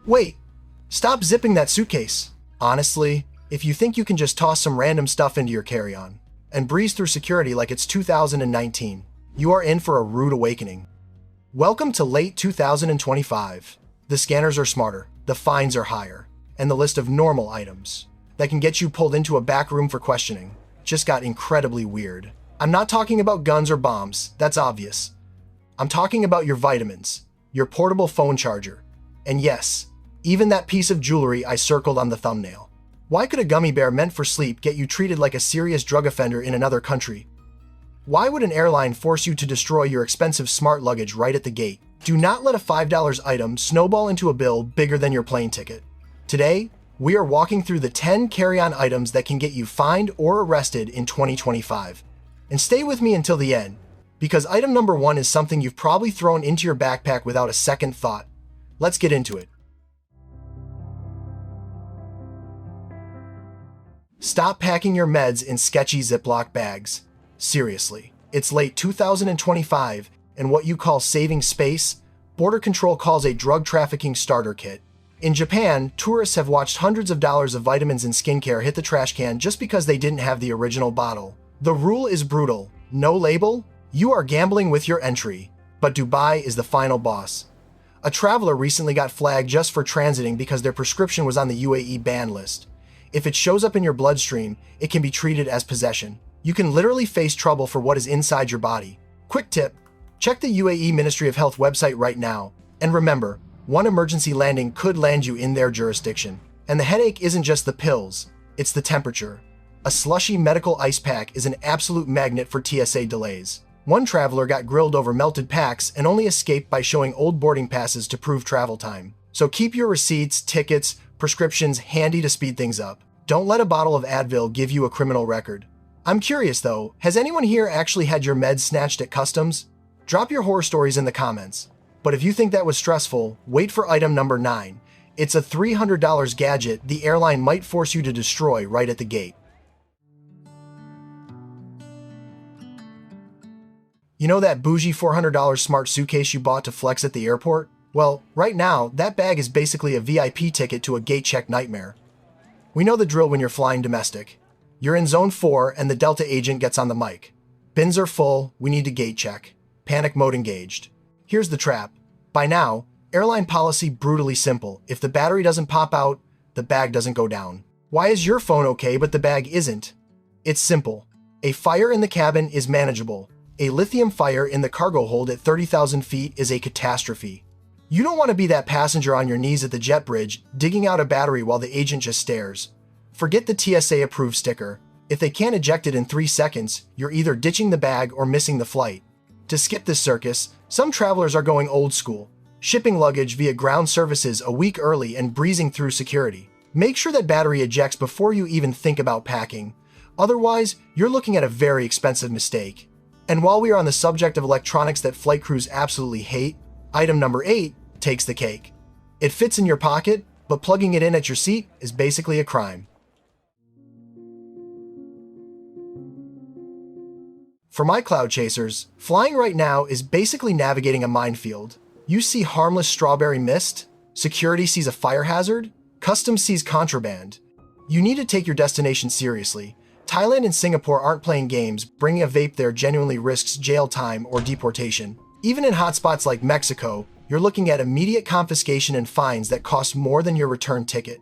Wait, stop zipping that suitcase. Honestly, if you think you can just toss some random stuff into your carry-on and breeze through security like it's 2019, you are in for a rude awakening. Welcome to late 2025. The scanners are smarter, the fines are higher, and the list of normal items that can get you pulled into a back room for questioning just got incredibly weird. I'm not talking about guns or bombs, that's obvious. I'm talking about your vitamins, your portable phone charger, and yes, even that piece of jewelry I circled on the thumbnail. Why could a gummy bear meant for sleep get you treated like a serious drug offender in another country? Why would an airline force you to destroy your expensive smart luggage right at the gate? Do not let a $5 item snowball into a bill bigger than your plane ticket. Today, we are walking through the 10 carry-on items that can get you fined or arrested in 2025. And stay with me until the end, because item number 1 is something you've probably thrown into your backpack without a second thought. Let's get into it. Stop packing your meds in sketchy Ziploc bags. Seriously, it's late 2025, and what you call saving space, Border Control calls a drug trafficking starter kit. In Japan, tourists have watched hundreds of dollars of vitamins and skincare hit the trash can just because they didn't have the original bottle. The rule is brutal. No label? You are gambling with your entry. But Dubai is the final boss. A traveler recently got flagged just for transiting because their prescription was on the UAE ban list. If it shows up in your bloodstream, it can be treated as possession. You can literally face trouble for what is inside your body. Quick tip, check the UAE Ministry of Health website right now. And remember, one emergency landing could land you in their jurisdiction. And the headache isn't just the pills, it's the temperature. A slushy medical ice pack is an absolute magnet for TSA delays. One traveler got grilled over melted packs and only escaped by showing old boarding passes to prove travel time. So keep your receipts, tickets, prescriptions handy to speed things up. Don't let a bottle of Advil give you a criminal record. I'm curious though, has anyone here actually had your meds snatched at customs? Drop your horror stories in the comments. But if you think that was stressful, wait for item number 9. It's a $300 gadget the airline might force you to destroy right at the gate. You know that bougie $400 smart suitcase you bought to flex at the airport? Well, right now, that bag is basically a VIP ticket to a gate check nightmare. We know the drill when you're flying domestic. You're in zone 4 and the Delta agent gets on the mic. Bins are full, we need to gate check. Panic mode engaged. Here's the trap. By now, airline policy brutally simple. If the battery doesn't pop out, the bag doesn't go down. Why is your phone okay but the bag isn't? It's simple. A fire in the cabin is manageable. A lithium fire in the cargo hold at 30,000 feet is a catastrophe. You don't want to be that passenger on your knees at the jet bridge, digging out a battery while the agent just stares. Forget the TSA approved sticker. If they can't eject it in 3 seconds, you're either ditching the bag or missing the flight. To skip this circus, some travelers are going old school, shipping luggage via ground services a week early and breezing through security. Make sure that battery ejects before you even think about packing. Otherwise, you're looking at a very expensive mistake. And while we are on the subject of electronics that flight crews absolutely hate, item number 8 takes the cake. It fits in your pocket, but plugging it in at your seat is basically a crime. For my cloud chasers, flying right now is basically navigating a minefield. You see harmless strawberry mist, security sees a fire hazard, customs sees contraband. You need to take your destination seriously. Thailand and Singapore aren't playing games. Bringing a vape there genuinely risks jail time or deportation. Even in hotspots like Mexico, you're looking at immediate confiscation and fines that cost more than your return ticket.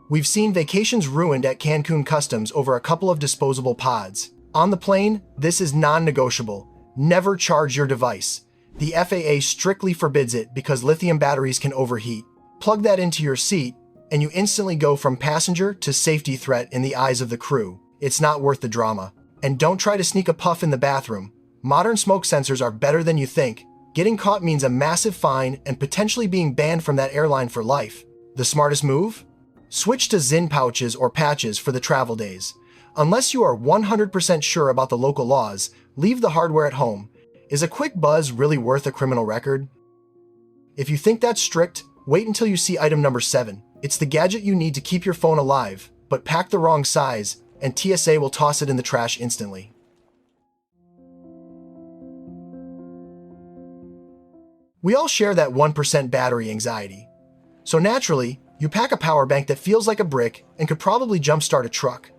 We've seen vacations ruined at Cancun customs over a couple of disposable pods. On the plane, this is non-negotiable. Never charge your device. The FAA strictly forbids it because lithium batteries can overheat. Plug that into your seat, and you instantly go from passenger to safety threat in the eyes of the crew. It's not worth the drama. And don't try to sneak a puff in the bathroom. Modern smoke sensors are better than you think. Getting caught means a massive fine and potentially being banned from that airline for life. The smartest move? Switch to Zyn pouches or patches for the travel days. Unless you are 100% sure about the local laws, leave the hardware at home. Is a quick buzz really worth a criminal record? If you think that's strict, wait until you see item number 7. It's the gadget you need to keep your phone alive, but pack the wrong size, and TSA will toss it in the trash instantly. We all share that 1% battery anxiety. So naturally, you pack a power bank that feels like a brick and could probably jumpstart a truck.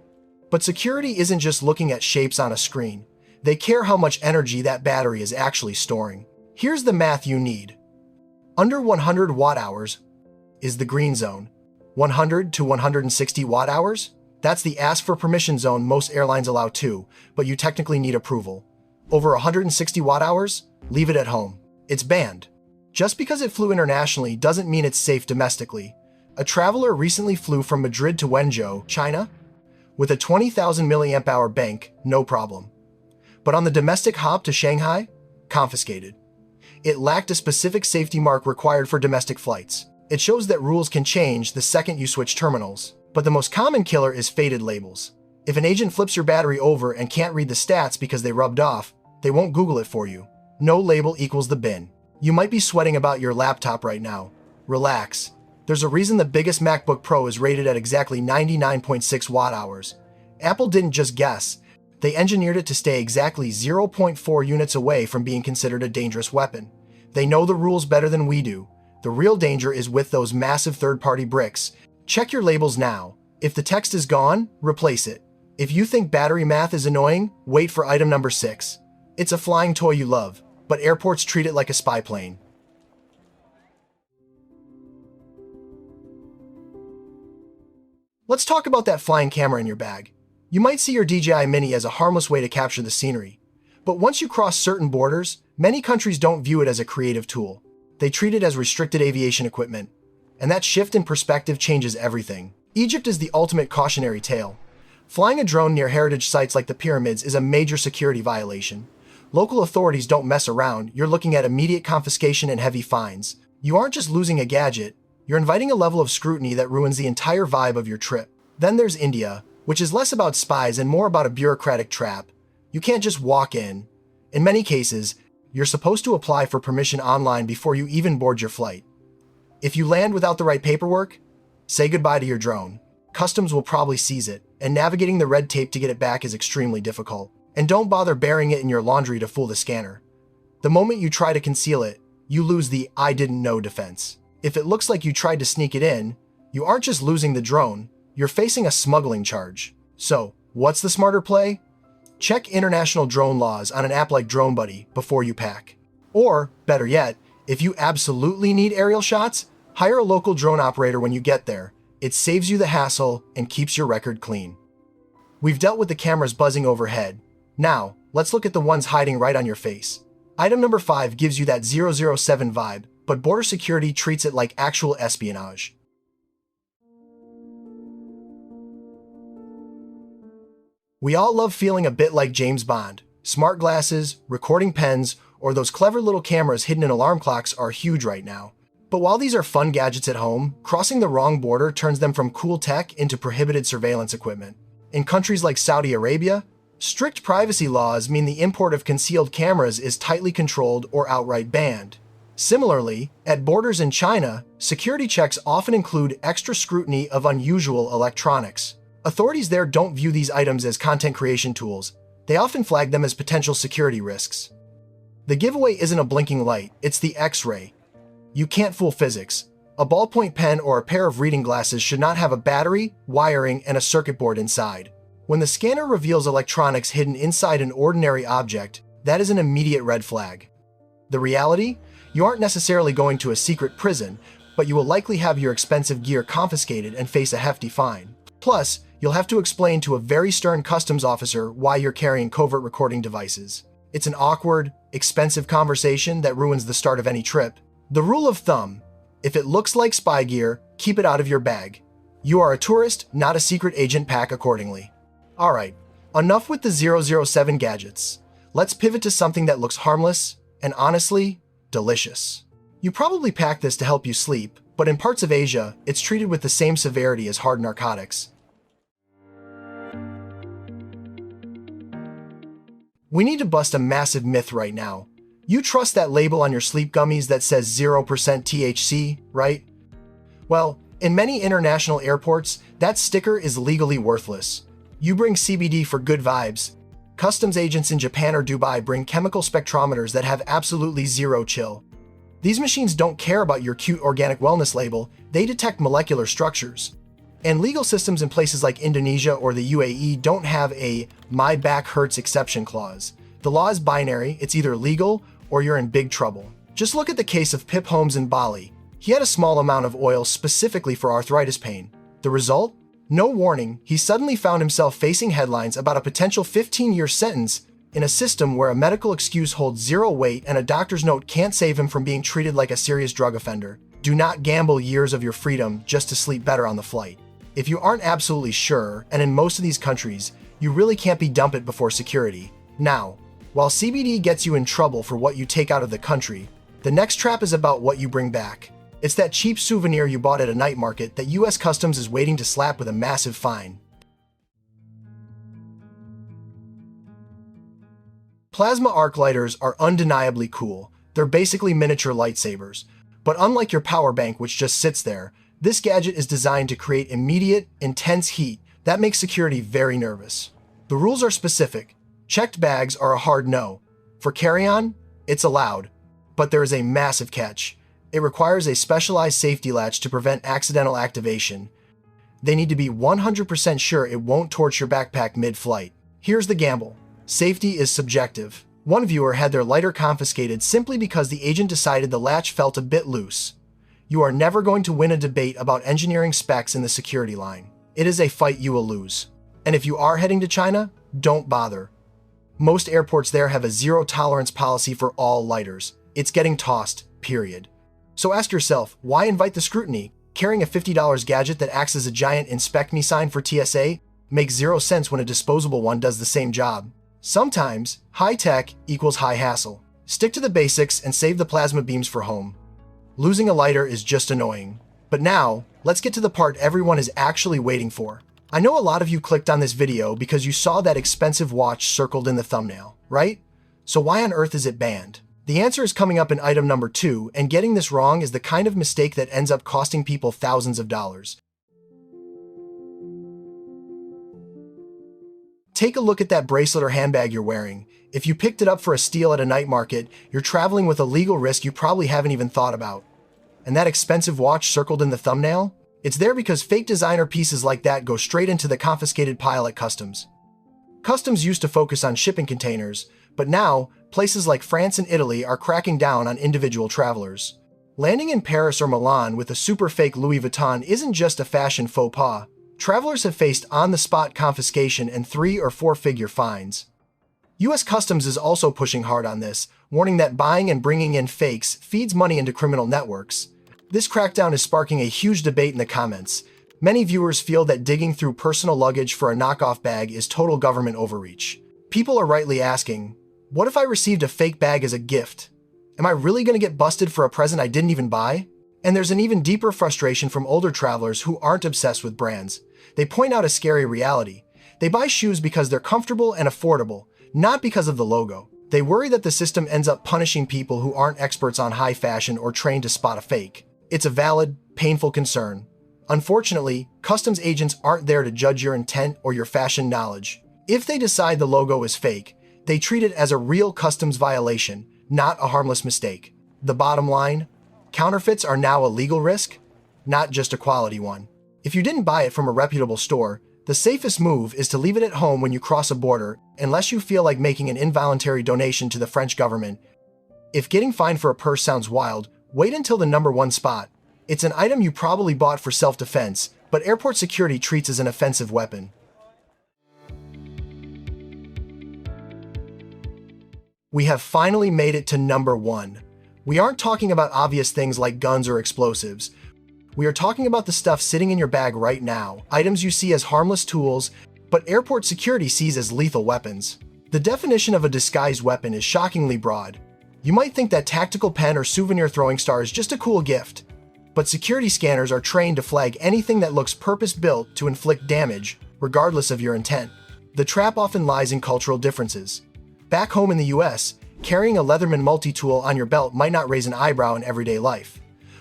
But security isn't just looking at shapes on a screen. They care how much energy that battery is actually storing. Here's the math you need. Under 100 watt-hours is the green zone. 100 to 160 watt-hours? That's the ask for permission zone most airlines allow too, but you technically need approval. Over 160 watt-hours? Leave it at home. It's banned. Just because it flew internationally doesn't mean it's safe domestically. A traveler recently flew from Madrid to Wenzhou, China, with a 20,000 mAh bank, no problem. But on the domestic hop to Shanghai, confiscated. It lacked a specific safety mark required for domestic flights. It shows that rules can change the second you switch terminals. But the most common killer is faded labels. If an agent flips your battery over and can't read the stats because they rubbed off, they won't Google it for you. No label equals the bin. You might be sweating about your laptop right now. Relax. There's a reason the biggest MacBook Pro is rated at exactly 99.6 watt-hours. Apple didn't just guess. They engineered it to stay exactly 0.4 units away from being considered a dangerous weapon. They know the rules better than we do. The real danger is with those massive third-party bricks. Check your labels now. If the text is gone, replace it. If you think battery math is annoying, wait for item number 6. It's a flying toy you love, but airports treat it like a spy plane. Let's talk about that flying camera in your bag. You might see your DJI Mini as a harmless way to capture the scenery. But once you cross certain borders, many countries don't view it as a creative tool. They treat it as restricted aviation equipment. And that shift in perspective changes everything. Egypt is the ultimate cautionary tale. Flying a drone near heritage sites like the pyramids is a major security violation. Local authorities don't mess around. You're looking at immediate confiscation and heavy fines. You aren't just losing a gadget, you're inviting a level of scrutiny that ruins the entire vibe of your trip. Then there's India, which is less about spies and more about a bureaucratic trap. You can't just walk in. In many cases, you're supposed to apply for permission online before you even board your flight. If you land without the right paperwork, say goodbye to your drone. Customs will probably seize it, and navigating the red tape to get it back is extremely difficult. And don't bother burying it in your laundry to fool the scanner. The moment you try to conceal it, you lose the "I didn't know" defense. If it looks like you tried to sneak it in, you aren't just losing the drone, you're facing a smuggling charge. So, what's the smarter play? Check international drone laws on an app like DroneBuddy before you pack. Or, better yet, if you absolutely need aerial shots, hire a local drone operator when you get there. It saves you the hassle and keeps your record clean. We've dealt with the cameras buzzing overhead. Now, let's look at the ones hiding right on your face. Item number 5 gives you that 007 vibe, but border security treats it like actual espionage. We all love feeling a bit like James Bond. Smart glasses, recording pens, or those clever little cameras hidden in alarm clocks are huge right now. But while these are fun gadgets at home, crossing the wrong border turns them from cool tech into prohibited surveillance equipment. In countries like Saudi Arabia, strict privacy laws mean the import of concealed cameras is tightly controlled or outright banned. Similarly, at borders in China, security checks often include extra scrutiny of unusual electronics. Authorities there don't view these items as content creation tools. They often flag them as potential security risks. The giveaway isn't a blinking light, it's the X-ray. You can't fool physics. A ballpoint pen or a pair of reading glasses should not have a battery, wiring, and a circuit board inside. When the scanner reveals electronics hidden inside an ordinary object, that is an immediate red flag. The reality? You aren't necessarily going to a secret prison, but you will likely have your expensive gear confiscated and face a hefty fine. Plus, you'll have to explain to a very stern customs officer why you're carrying covert recording devices. It's an awkward, expensive conversation that ruins the start of any trip. The rule of thumb: if it looks like spy gear, keep it out of your bag. You are a tourist, not a secret agent. Pack accordingly. Alright, enough with the 007 gadgets. Let's pivot to something that looks harmless and honestly, delicious. You probably pack this to help you sleep, but in parts of Asia, it's treated with the same severity as hard narcotics. We need to bust a massive myth right now. You trust that label on your sleep gummies that says 0% THC, right? Well, in many international airports, that sticker is legally worthless. You bring CBD for good vibes. Customs agents in Japan or Dubai bring chemical spectrometers that have absolutely zero chill. These machines don't care about your cute organic wellness label, they detect molecular structures. And legal systems in places like Indonesia or the UAE don't have a "my back hurts" exception clause. The law is binary, it's either legal or you're in big trouble. Just look at the case of Pip Holmes in Bali. He had a small amount of oil specifically for arthritis pain. The result? No warning, he suddenly found himself facing headlines about a potential 15-year sentence in a system where a medical excuse holds zero weight and a doctor's note can't save him from being treated like a serious drug offender. Do not gamble years of your freedom just to sleep better on the flight. If you aren't absolutely sure, and in most of these countries, you really can't be dump it before security. Now, while CBD gets you in trouble for what you take out of the country, the next trap is about what you bring back. It's that cheap souvenir you bought at a night market that US Customs is waiting to slap with a massive fine. Plasma arc lighters are undeniably cool. They're basically miniature lightsabers. But unlike your power bank, which just sits there, this gadget is designed to create immediate, intense heat that makes security very nervous. The rules are specific. Checked bags are a hard no. For carry-on, it's allowed. But there is a massive catch. It requires a specialized safety latch to prevent accidental activation. They need to be 100% sure it won't torch your backpack mid-flight. Here's the gamble. Safety is subjective. One viewer had their lighter confiscated simply because the agent decided the latch felt a bit loose. You are never going to win a debate about engineering specs in the security line. It is a fight you will lose. And if you are heading to China, don't bother. Most airports there have a zero-tolerance policy for all lighters. It's getting tossed, period. So ask yourself, why invite the scrutiny? Carrying a $50 gadget that acts as a giant "Inspect Me" sign for TSA makes zero sense when a disposable one does the same job. Sometimes, high tech equals high hassle. Stick to the basics and save the plasma beams for home. Losing a lighter is just annoying. But now, let's get to the part everyone is actually waiting for. I know a lot of you clicked on this video because you saw that expensive watch circled in the thumbnail, right? So why on earth is it banned? The answer is coming up in item number 2, and getting this wrong is the kind of mistake that ends up costing people thousands of dollars. Take a look at that bracelet or handbag you're wearing. If you picked it up for a steal at a night market, you're traveling with a legal risk you probably haven't even thought about. And that expensive watch circled in the thumbnail? It's there because fake designer pieces like that go straight into the confiscated pile at customs. Customs used to focus on shipping containers, but now, places like France and Italy are cracking down on individual travelers. Landing in Paris or Milan with a super fake Louis Vuitton isn't just a fashion faux pas. Travelers have faced on-the-spot confiscation and 3- or 4-figure fines. US Customs is also pushing hard on this, warning that buying and bringing in fakes feeds money into criminal networks. This crackdown is sparking a huge debate in the comments. Many viewers feel that digging through personal luggage for a knockoff bag is total government overreach. People are rightly asking, what if I received a fake bag as a gift? Am I really going to get busted for a present I didn't even buy? And there's an even deeper frustration from older travelers who aren't obsessed with brands. They point out a scary reality. They buy shoes because they're comfortable and affordable, not because of the logo. They worry that the system ends up punishing people who aren't experts on high fashion or trained to spot a fake. It's a valid, painful concern. Unfortunately, customs agents aren't there to judge your intent or your fashion knowledge. If they decide the logo is fake, they treat it as a real customs violation, not a harmless mistake. The bottom line? Counterfeits are now a legal risk, not just a quality one. If you didn't buy it from a reputable store, the safest move is to leave it at home when you cross a border, unless you feel like making an involuntary donation to the French government. If getting fined for a purse sounds wild, wait until the number 1 spot. It's an item you probably bought for self-defense, but airport security treats as an offensive weapon. We have finally made it to number 1. We aren't talking about obvious things like guns or explosives. We are talking about the stuff sitting in your bag right now, items you see as harmless tools, but airport security sees as lethal weapons. The definition of a disguised weapon is shockingly broad. You might think that tactical pen or souvenir throwing star is just a cool gift, but security scanners are trained to flag anything that looks purpose-built to inflict damage, regardless of your intent. The trap often lies in cultural differences. Back home in the US, carrying a Leatherman multi-tool on your belt might not raise an eyebrow in everyday life.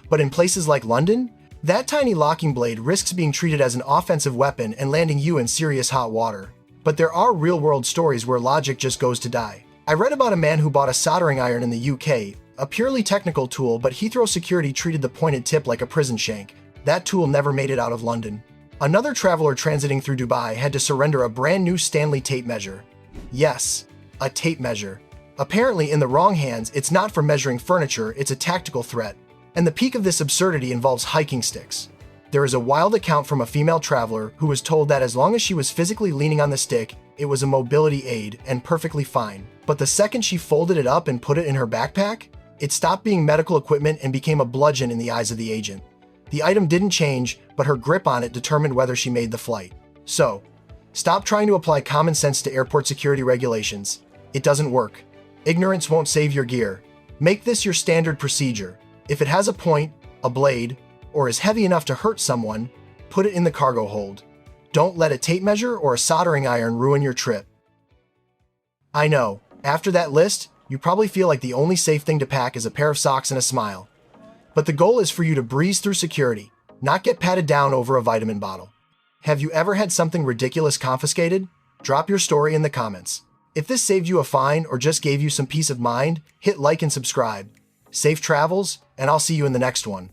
But in places like London, that tiny locking blade risks being treated as an offensive weapon and landing you in serious hot water. But there are real-world stories where logic just goes to die. I read about a man who bought a soldering iron in the UK, A purely technical tool, but Heathrow security treated the pointed tip like a prison shank. That tool never made it out of London. Another traveler transiting through Dubai had to surrender a brand new Stanley tape measure. Yes, a tape measure. Apparently, in the wrong hands, it's not for measuring furniture, it's a tactical threat. And the peak of this absurdity involves hiking sticks. There is a wild account from a female traveler who was told that as long as she was physically leaning on the stick, it was a mobility aid and perfectly fine. But the second she folded it up and put it in her backpack, it stopped being medical equipment and became a bludgeon in the eyes of the agent. The item didn't change, but her grip on it determined whether she made the flight. So, stop trying to apply common sense to airport security regulations. It doesn't work. Ignorance won't save your gear. Make this your standard procedure. If it has a point, a blade, or is heavy enough to hurt someone, put it in the cargo hold. Don't let a tape measure or a soldering iron ruin your trip. I know, after that list, you probably feel like the only safe thing to pack is a pair of socks and a smile. But the goal is for you to breeze through security, not get patted down over a vitamin bottle. Have you ever had something ridiculous confiscated? Drop your story in the comments. If this saved you a fine or just gave you some peace of mind, hit like and subscribe. Safe travels, and I'll see you in the next one.